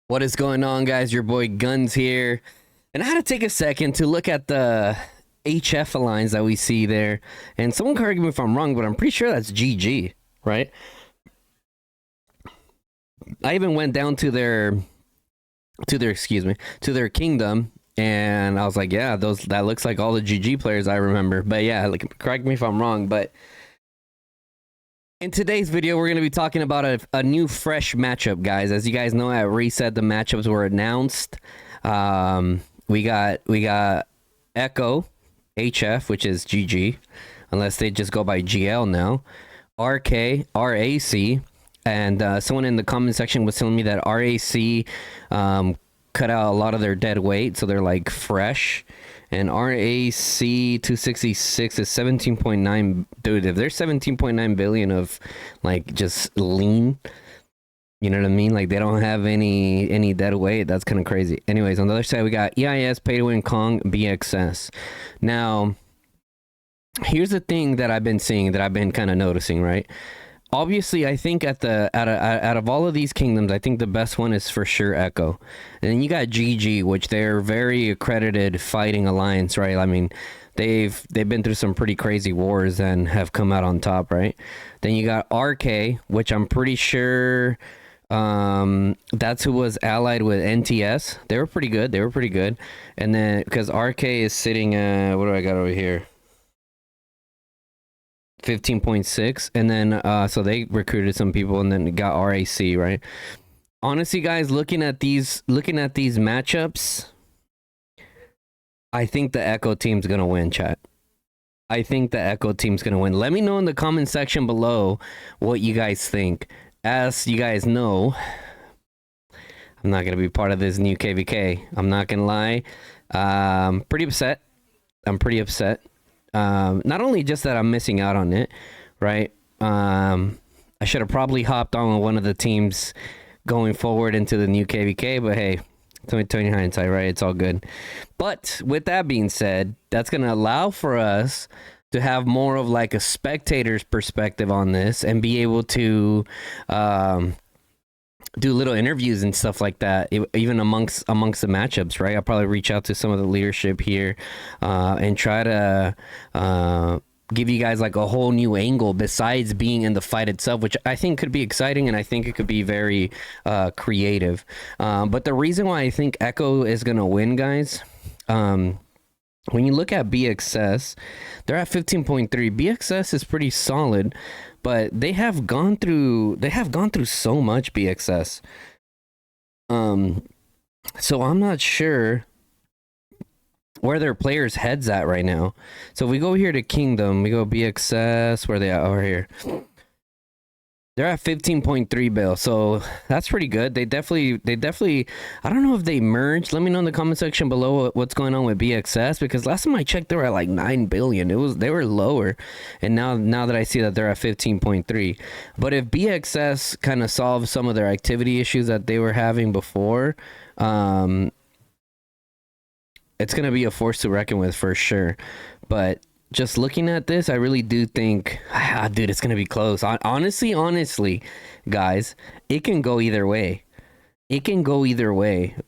What is going on, guys? Your boy Guns here. And I had to take a second to look at the HF lines that we see there. And someone correct me if I'm wrong, but I'm pretty sure that's GG, right? I even went down to their kingdom, and I was like, yeah, that looks like all the GG players I remember. But yeah, like, correct me if I'm wrong, but in today's video, we're going to be talking about a new fresh matchup, guys. As you guys know, at Reset, the matchups were announced. We got Echo, HF, which is GG, unless they just go by GL now. RK, RAC, and someone in the comment section was telling me that RAC cut out a lot of their dead weight, so they're like fresh. And RAC 266 is 17.9. Dude, if there's 17.9 billion of like just lean, you know what I mean? Like they don't have any dead weight. That's kind of crazy. Anyways, on the other side, we got EIS, Pay to Win, Kong, BXS. Now, here's the thing that I've been seeing, that I've been kind of noticing, right? Obviously, I think out of all of these kingdoms, I think the best one is for sure Echo. And then you got GG, which they're very accredited fighting alliance, right? I mean, they've been through some pretty crazy wars and have come out on top, right? Then you got RK, which I'm pretty sure that's who was allied with NTS. They were pretty good. And then because RK is sitting at, what do I got over here? 15.6, and then so they recruited some people and then got RAC, right? Honestly, guys, looking at these matchups, I think the Echo team's gonna win, chat. I think the Echo team's gonna win. Let me know in the comment section below what you guys think. As you guys know, I'm not gonna be part of this new KVK. I'm not gonna lie. Pretty upset. I'm pretty upset. Not only just that I'm missing out on it, right? I should have probably hopped on one of the teams going forward into the new KVK, but hey, 2020 hindsight, right? It's all good. But with that being said, that's going to allow for us to have more of like a spectator's perspective on this and be able to do little interviews and stuff like that, even amongst the matchups, right? I'll probably reach out to some of the leadership here and try to give you guys like a whole new angle besides being in the fight itself, which I think could be exciting, and I think it could be very creative. But the reason why I think Echo is gonna win, guys, when you look at BXS, they're at 15.3. BXS is pretty solid, but they have gone through so much, BXS. So I'm not sure where their players' heads at right now. So if we go here to Kingdom, we go BXS, where they at over here. They're at 15.3 bill, so that's pretty good. They definitely, I don't know if they merged. Let me know in the comment section below what's going on with BXS, because last time I checked, they were at like 9 billion. They were lower, and now that I see that they're at 15.3. But if BXS kind of solves some of their activity issues that they were having before, it's going to be a force to reckon with for sure. But just looking at this, I really do think, dude, it's going to be close. Honestly, guys, it can go either way.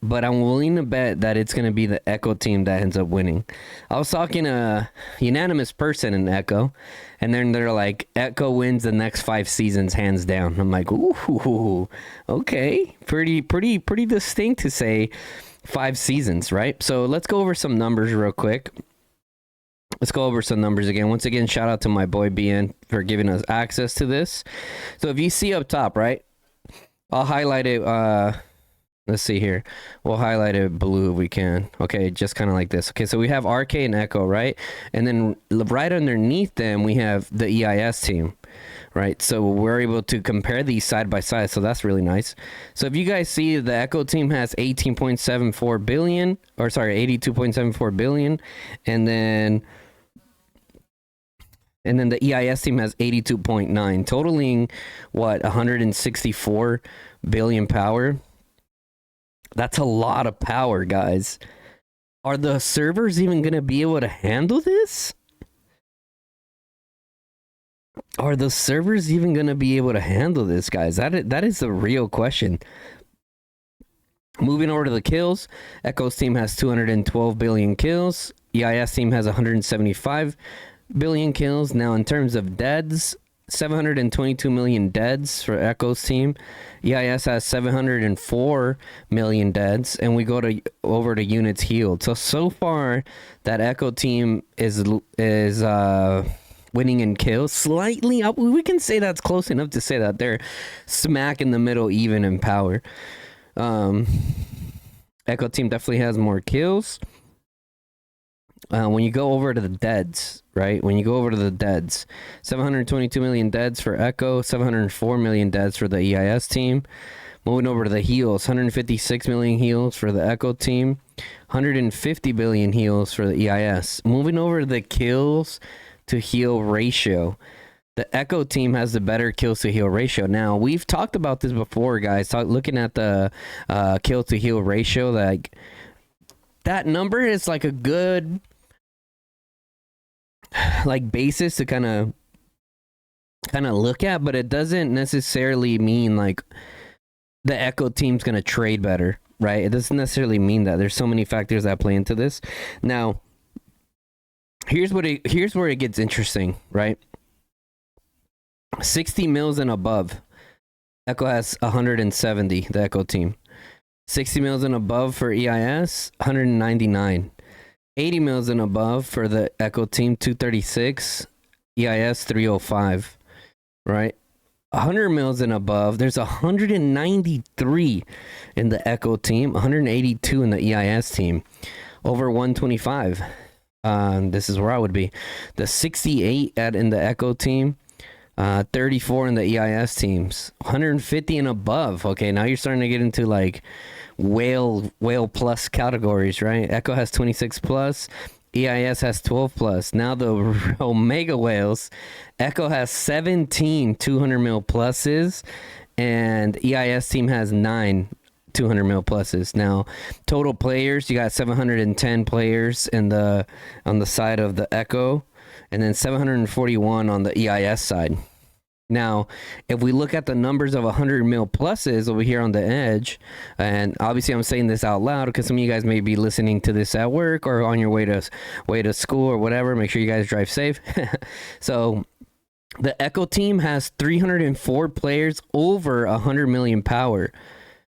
But I'm willing to bet that it's going to be the Echo team that ends up winning. I was talking to a unanimous person in Echo, and then they're like, Echo wins the next 5 seasons, hands down. I'm like, ooh, okay. Pretty distinct to say 5 seasons, right? So let's go over some numbers real quick. Let's go over some numbers again. Once again, shout out to my boy BN for giving us access to this. So if you see up top, right, I'll highlight it. Let's see here. We'll highlight it blue if we can. Okay, just kind of like this. Okay, so we have RK and Echo, right? And then right underneath them, we have the EIS team, right? So we're able to compare these side by side. So that's really nice. So if you guys see, the Echo team has 18.74 billion, or sorry, 82.74 billion. And then the EIS team has 82.9, totaling what, 164 billion power. That's a lot of power, guys. Are the servers even going to be able to handle this? Are the servers even going to be able to handle this, guys? That is the real question. Moving over to the kills, Echo's team has 212 billion kills. EIS team has 175 billion kills. Now, in terms of deads, 722 million deads for Echo's team. EIS has 704 million deads, and we go to over to units healed. So far, that Echo team is winning in kills slightly up. We can say that's close enough to say that they're smack in the middle, even in power. Echo team definitely has more kills. When you go over to the deads, right? When you go over to the deads, 722 million deads for Echo, 704 million deads for the EIS team. Moving over to the heals, 156 million heals for the Echo team, 150 billion heals for the EIS. Moving over to the kills to heal ratio, the Echo team has the better kills to heal ratio. Now, we've talked about this before, guys. Looking at the kill to heal ratio, like that number is like a good like basis to kind of look at, but it doesn't necessarily mean like the Echo team's gonna trade better, right? It doesn't necessarily mean that. There's so many factors that play into this. Now, here's where it gets interesting, right? 60 mils and above, Echo has 170, the Echo team. 60 mils and above for EIS, 199. 80 mils and above for the Echo team, 236. EIS, 305. Right? 100 mils and above, there's 193 in the Echo team, 182 in the EIS team. Over 125. This is where I would be. The 68 in the Echo team. 34 in the EIS teams, 150 and above. Okay, now you're starting to get into like whale plus categories, right? Echo has 26 plus, EIS has 12 plus. Now the Omega whales, Echo has 17 200 mil pluses, and EIS team has 9 200 mil pluses. Now, total players, you got 710 players on the side of the Echo, and then 741 on the EIS side. Now, if we look at the numbers of 100 mil pluses over here on the edge, and obviously I'm saying this out loud because some of you guys may be listening to this at work or on your way to school or whatever. Make sure you guys drive safe. So the Echo team has 304 players over 100 million power,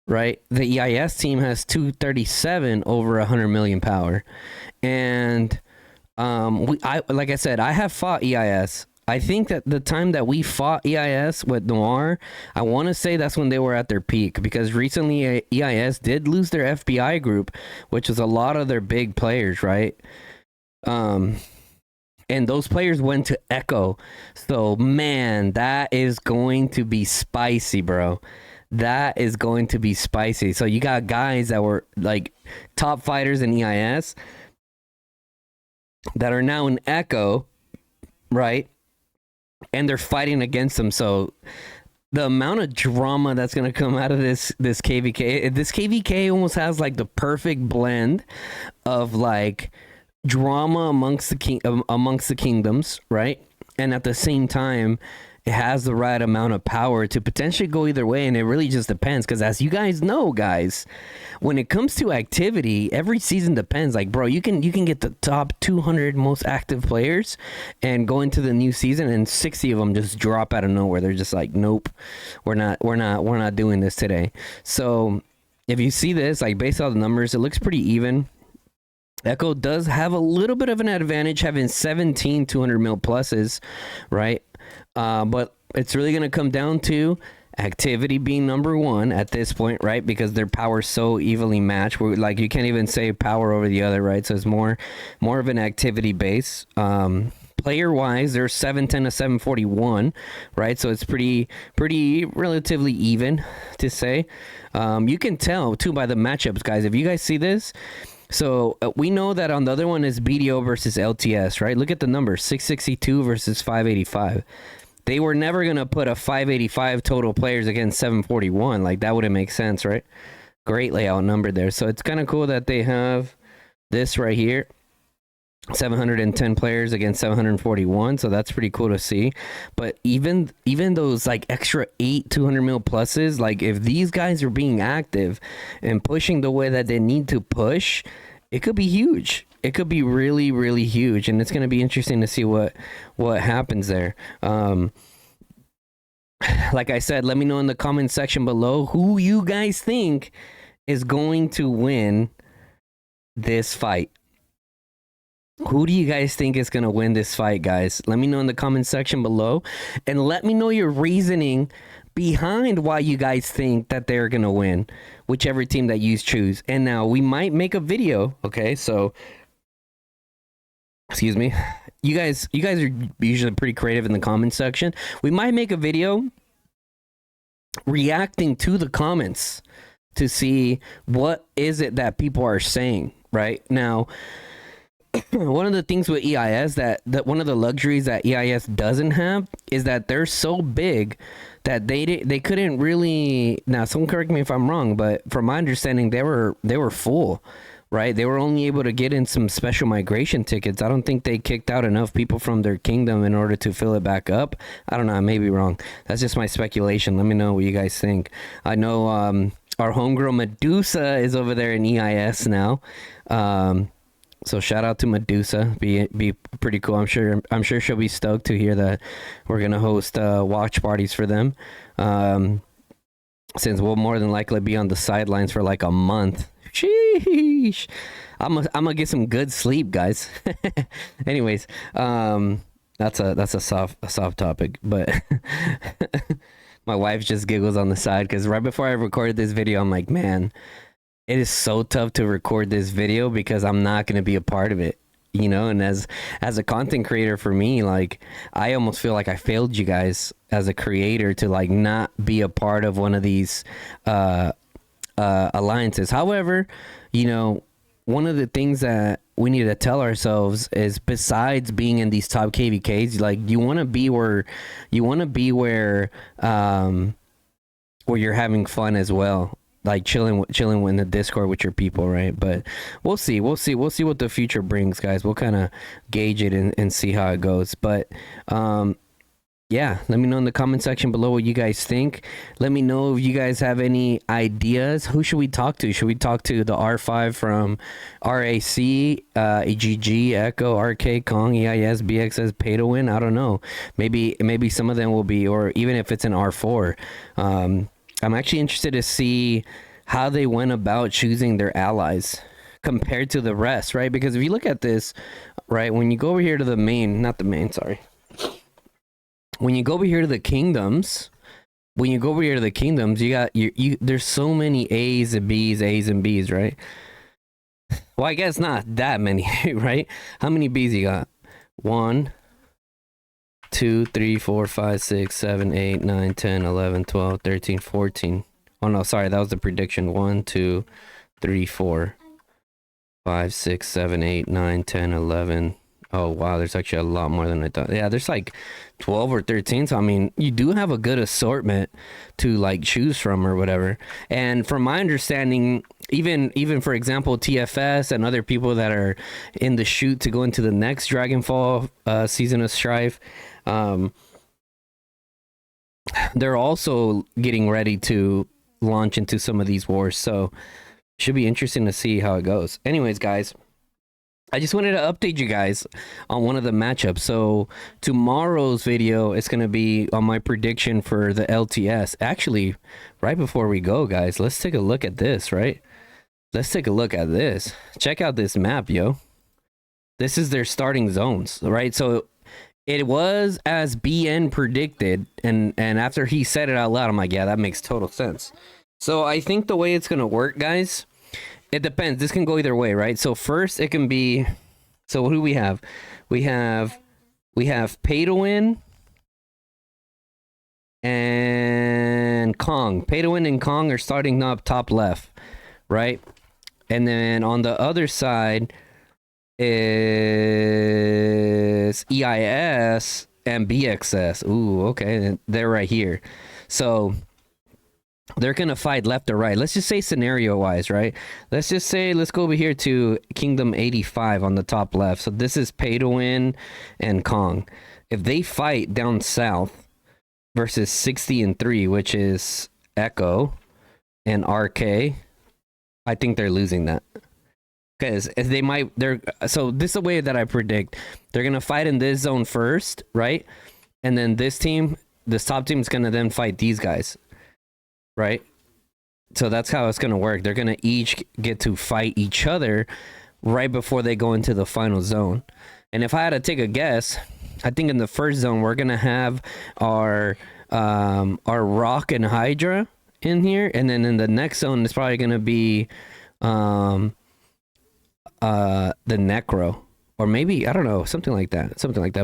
right? The EIS team has 237 over 100 million power. And like I said, I have fought EIS. I think that the time that we fought EIS with Noir, I want to say that's when they were at their peak, because recently EIS did lose their FBI group, which was a lot of their big players, right? And those players went to Echo. So, man, that is going to be spicy, bro. That is going to be spicy. So you got guys that were like top fighters in EIS that are now in Echo, right? And they're fighting against them. So the amount of drama that's going to come out of this KVK almost has like the perfect blend of like drama amongst the kingdoms, right? And at the same time, it has the right amount of power to potentially go either way, and it really just depends. Because as you guys know, guys, when it comes to activity, every season depends. Like, bro, you can get the top 200 most active players, and go into the new season, and 60 of them just drop out of nowhere. They're just like, nope, we're not doing this today. So if you see this, like based on the numbers, it looks pretty even. Echo does have a little bit of an advantage having 17 200 mil pluses, right? But it's really going to come down to activity being number one at this point, right? Because their power's so evenly matched. Like, you can't even say power over the other, right? So it's more of an activity base. Player wise, they're 710 to 741, right? So it's pretty relatively even to say. You can tell too by the matchups, guys. If you guys see this, so we know that on the other one is BDO versus LTS, right? Look at the numbers, 662 versus 585. They were never going to put a 585 total players against 741. Like, that wouldn't make sense, right? Greatly outnumbered there. So it's kind of cool that they have this right here. 710 players against 741, so that's pretty cool to see. But even those like extra 8 200 mil pluses, like if these guys are being active and pushing the way that they need to push, it could be huge. It could be really, really huge, and it's going to be interesting to see what happens there. Like I said, let me know in the comment section below who you guys think is going to win this fight. Who do you guys think is going to win this fight, guys? Let me know in the comment section below, and let me know your reasoning behind why you guys think that they're going to win, whichever team that you choose. And now we might make a video, okay? So, excuse me. You guys are usually pretty creative in the comment section. We might make a video reacting to the comments to see what is it that people are saying right now. One of the things with EIS that one of the luxuries that EIS doesn't have is that they're so big that they couldn't really, now someone correct me if I'm wrong, but from my understanding they were full, right? They were only able to get in some special migration tickets. I don't think they kicked out enough people from their kingdom in order to fill it back up. I don't know, I may be wrong. That's just my speculation. Let me know what you guys think. I know our homegirl Medusa is over there in EIS now. So shout out to Medusa. Be pretty cool. I'm sure she'll be stoked to hear that we're gonna host watch parties for them. Since we'll more than likely be on the sidelines for like a month. Sheesh. I'm gonna get some good sleep, guys. Anyways, that's a soft topic, but my wife just giggles on the side because right before I recorded this video, I'm like, man, it is so tough to record this video because I'm not going to be a part of it, you know? And as a content creator for me, like I almost feel like I failed you guys as a creator to like not be a part of one of these alliances. However, you know, one of the things that we need to tell ourselves is besides being in these top KVKs, like you want to be where you're having fun as well. Like chilling in the Discord with your people, right? But we'll see what the future brings, guys. We'll kind of gauge it and see how it goes. But yeah, let me know in the comment section below what you guys think. Let me know if you guys have any ideas. Who should we talk to? Should we talk to the R5 from RAC, AGG, Echo, RK, Kong, EIS, BXS, Pay to Win? I don't know. Maybe some of them will be, or even if it's an R4. I'm actually interested to see how they went about choosing their allies compared to the rest, right? Because if you look at this, right, when you go over here to the main, not the main, sorry. When you go over here to the kingdoms, you got there's so many A's and B's, right? Well, I guess not that many, right? How many B's you got? 1, 2, 3, 4, 5, 6, 7, 8, 9, 10, 11, 12, 13, 14. Oh no, sorry, that was the prediction. 1, 2, 3, 4, 5, 6, 7, 8, 9, 10, 11. Oh wow, there's actually a lot more than I thought. Yeah, there's like 12 or 13. So I mean, you do have a good assortment to like choose from or whatever. And from my understanding, even for example, TFS and other people that are in the shoot to go into the next Dragonfall season of Strife, they're also getting ready to launch into some of these wars. So should be interesting to see how it goes. Anyways, guys, I just wanted to update you guys on one of the matchups. So tomorrow's video is going to be on my prediction for the LTS. Actually, right before we go, guys, let's take a look at this, right? Let's take a look at this. Check out this map, yo. This is their starting zones, right? So it was as BN predicted, and after he said it out loud, I'm like, yeah, that makes total sense. So I think the way it's going to work, guys, it depends. This can go either way, right? So first it can be, so who do we have? We have Pay to Win and Kong. Pay to Win and Kong are starting up top left, right? And then on the other side is EIS and BXS. Ooh, okay. They're right here. So they're gonna fight left or right. Let's just say scenario wise, right? Let's just say let's go over here to Kingdom 85 on the top left. So this is Pay to Win and Kong. If they fight down south versus 60 and 3, which is Echo and RK, I think they're losing that. Because so this is the way that I predict. They're gonna fight in this zone first, right? And then this top team is gonna then fight these guys. Right? So that's how it's going to work. They're going to each get to fight each other right before they go into the final zone. And if I had to take a guess, I think in the first zone, we're going to have our Rock and Hydra in here. And then in the next zone, it's probably going to be the Necro. Or maybe, I don't know, something like that.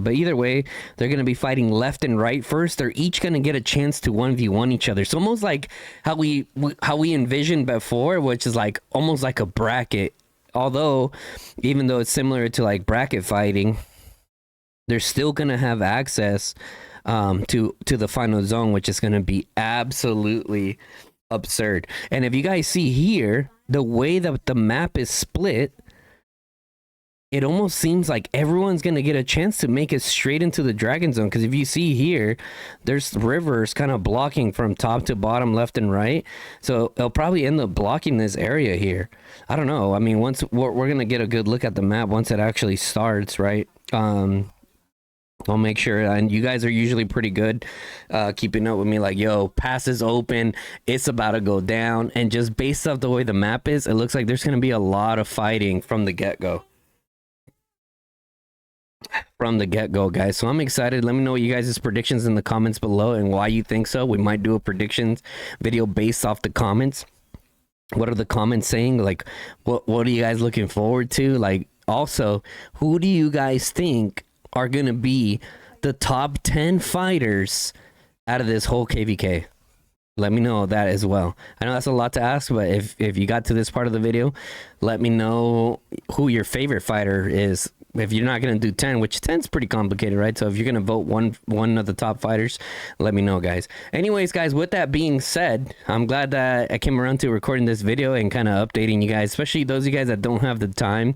But either way, they're going to be fighting left and right first. They're each going to get a chance to 1v1 each other. So almost like how we envisioned before, which is like almost like a bracket. Although, even though it's similar to like bracket fighting, they're still going to have access to the final zone, which is going to be absolutely absurd. And if you guys see here, the way that the map is split, it almost seems like everyone's going to get a chance to make it straight into the Dragon Zone. Because if you see here, there's rivers kind of blocking from top to bottom, left and right. So it'll probably end up blocking this area here. I don't know. I mean, once we're going to get a good look at the map once it actually starts, right? I'll make sure. And you guys are usually pretty good keeping up with me. Like, yo, pass is open. It's about to go down. And just based off the way the map is, it looks like there's going to be a lot of fighting from the get-go. Guys. So I'm excited. Let me know what you guys' predictions in the comments below and why you think so. We might do a predictions video based off the comments. What are the comments saying? Like, what are you guys looking forward to? Like, also, who do you guys think are going to be the top 10 fighters out of this whole KVK? Let me know that as well. I know that's a lot to ask, but if you got to this part of the video, let me know who your favorite fighter is. If you're not going to do 10, which 10 is pretty complicated, right? So if you're going to vote one of the top fighters, let me know, guys. Anyways, guys, with that being said, I'm glad that I came around to recording this video and kind of updating you guys, especially those of you guys that don't have the time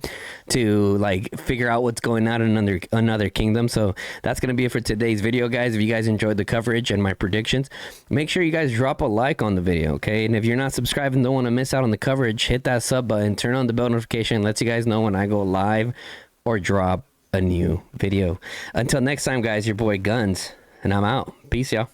to like figure out what's going on in another kingdom. So that's going to be it for today's video, guys. If you guys enjoyed the coverage and my predictions, make sure you guys drop a like on the video, okay? And if you're not subscribed and don't want to miss out on the coverage, hit that sub button, turn on the bell notification, lets you guys know when I go live or drop a new video. Until next time, guys, your boy Guns, and I'm out. Peace, y'all.